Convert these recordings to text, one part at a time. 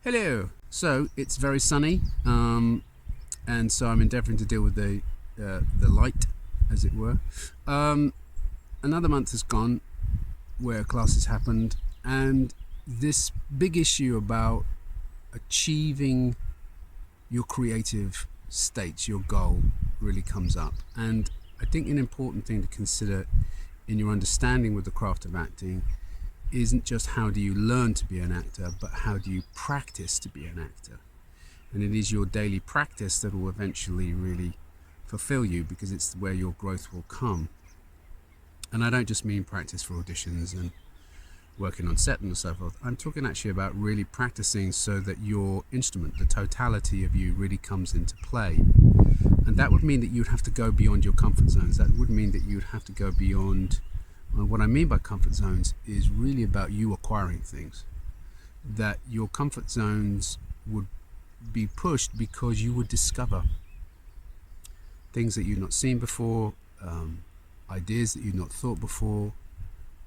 Hello. So it's very sunny, and so I'm endeavouring to deal with the light, as it were. Um, Another month has gone where classes happened, and this big issue about achieving your creative state, your goal, really comes up. And I think an important thing to consider in your understanding with the craft of acting isn't just how do you learn to be an actor, but how do you practice to be an actor. And it is your daily practice that will eventually really fulfill you, because it's where your growth will come. And I don't just mean practice for auditions and working on set and so forth. I'm talking actually about really practicing so that your instrument, the totality of you, really comes into play. And that would mean that you'd have to go beyond your comfort zones. That would mean that you'd have to go beyond. What I mean by comfort zones is really about you acquiring things. That your comfort zones would be pushed because you would discover things that you've not seen before, ideas that you've not thought before,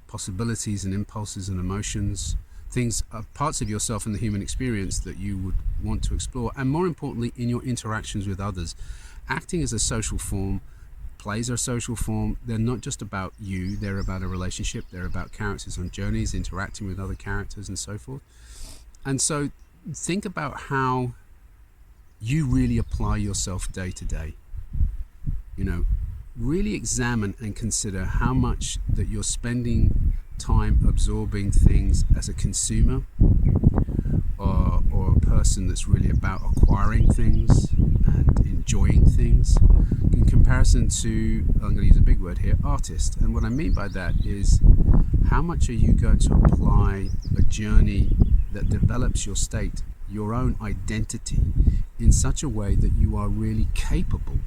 possibilities and impulses and emotions, things, parts of yourself in the human experience that you would want to explore, and more importantly, in your interactions with others. Acting is a social form. Plays are a social form. They're not just about you, they're about a relationship, they're about characters on journeys, interacting with other characters and so forth. And so think about how you really apply yourself day to day. Really examine and consider how much that you're spending time absorbing things as a consumer, or a person that's really about acquiring things and enjoying things, in comparison to, I'm going to use a big word here, artist. And what I mean by that is, how much are you going to apply a journey that develops your state, your own identity, in such a way that you are really capable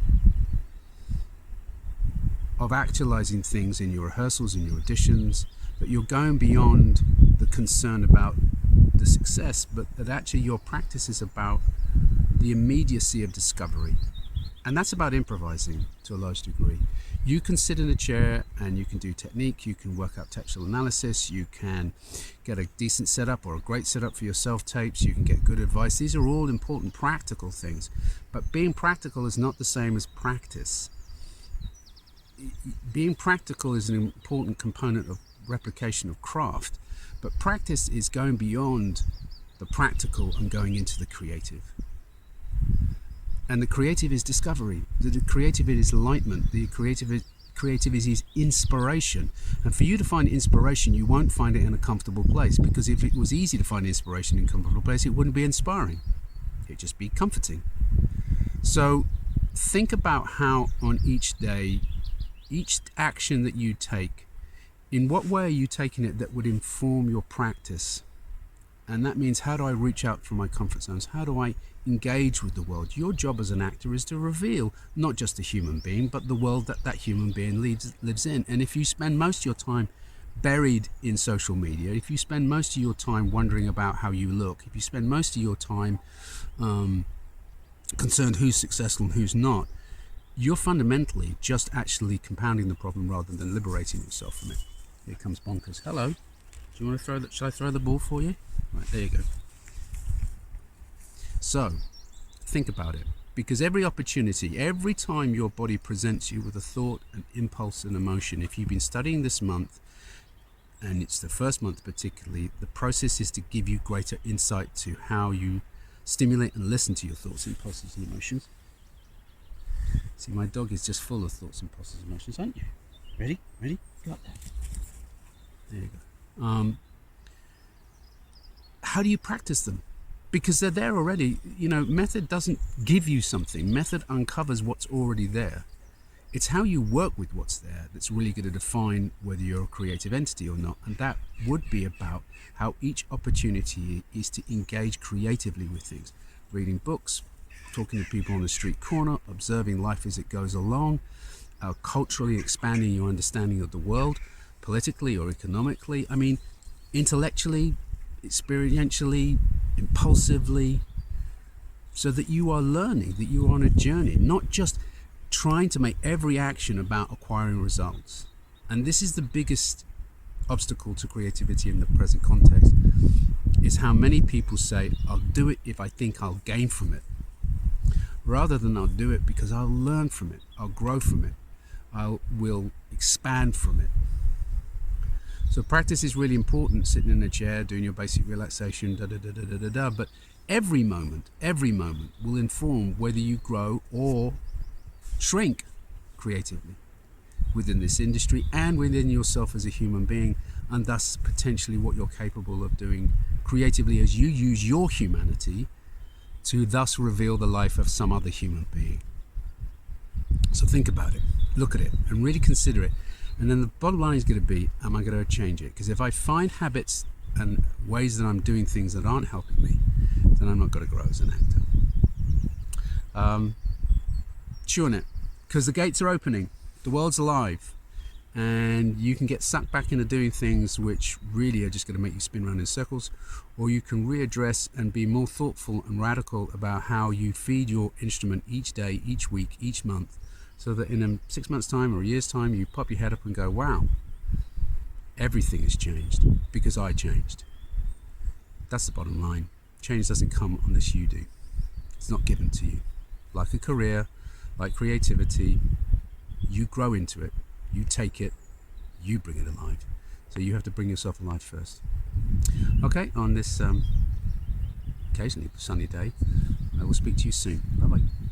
of actualizing things in your rehearsals, in your auditions, that you're going beyond the concern about the success, but that actually your practice is about the immediacy of discovery. And that's about improvising to a large degree. You can sit in a chair and you can do technique, you can work out textual analysis, you can get a decent setup or a great setup for your self-tapes, you can get good advice. These are all important practical things. But being practical is not the same as practice. Being practical is an important component of replication of craft, but practice is going beyond the practical and going into the creative. And the creative is discovery. The creative is enlightenment. The creative is inspiration. And for you to find inspiration, you won't find it in a comfortable place, because if it was easy to find inspiration in a comfortable place, it wouldn't be inspiring. It'd just be comforting. So think about how on each day, each action that you take, in what way are you taking it that would inform your practice? And that means, how do I reach out from my comfort zones? How do I engage with the world? Your job as an actor is to reveal not just a human being, but the world that that human being lives in. And if you spend most of your time buried in social media, if you spend most of your time wondering about how you look, if you spend most of your time concerned who's successful and who's not, you're fundamentally just actually compounding the problem rather than liberating yourself from it. Here comes Bonkers. Hello. Do you want to throw that? Should I throw the ball for you? Right, there you go. So, think about it. Because every opportunity, every time your body presents you with a thought, an impulse, an emotion, if you've been studying this month, and it's the first month particularly, the process is to give you greater insight to how you stimulate and listen to your thoughts, impulses, and emotions. See, my dog is just full of thoughts, impulses, and emotions, aren't you? Ready? Ready? Got that. There you go. How do you practice them? Because they're there already. Method doesn't give you something. Method uncovers what's already there. It's how you work with what's there that's really going to define whether you're a creative entity or not. And that would be about how each opportunity is to engage creatively with things. Reading books, talking to people on the street corner, observing life as it goes along, culturally expanding your understanding of the world, politically or economically, intellectually, experientially, impulsively, so that you are learning, that you are on a journey, not just trying to make every action about acquiring results. And this is the biggest obstacle to creativity in the present context, is how many people say, I'll do it if I think I'll gain from it, rather than I'll do it because I'll learn from it, I'll grow from it, I will expand from it. So practice is really important, sitting in a chair, doing your basic relaxation, but every moment will inform whether you grow or shrink creatively within this industry and within yourself as a human being, and thus potentially what you're capable of doing creatively as you use your humanity to thus reveal the life of some other human being. So think about it, look at it, and really consider it. And then the bottom line is going to be, am I going to change it? Because if I find habits and ways that I'm doing things that aren't helping me, then I'm not going to grow as an actor. Chew on it, because the gates are opening, the world's alive, and you can get sucked back into doing things which really are just going to make you spin around in circles, or you can readdress and be more thoughtful and radical about how you feed your instrument each day, each week, each month, so that in 6 months' time or a year's time, you pop your head up and go, wow, everything has changed because I changed. That's the bottom line. Change doesn't come unless you do. It's not given to you. Like a career, like creativity, you grow into it, you take it, you bring it alive. So you have to bring yourself alive first. Okay, on this occasionally sunny day, I will speak to you soon. Bye-bye.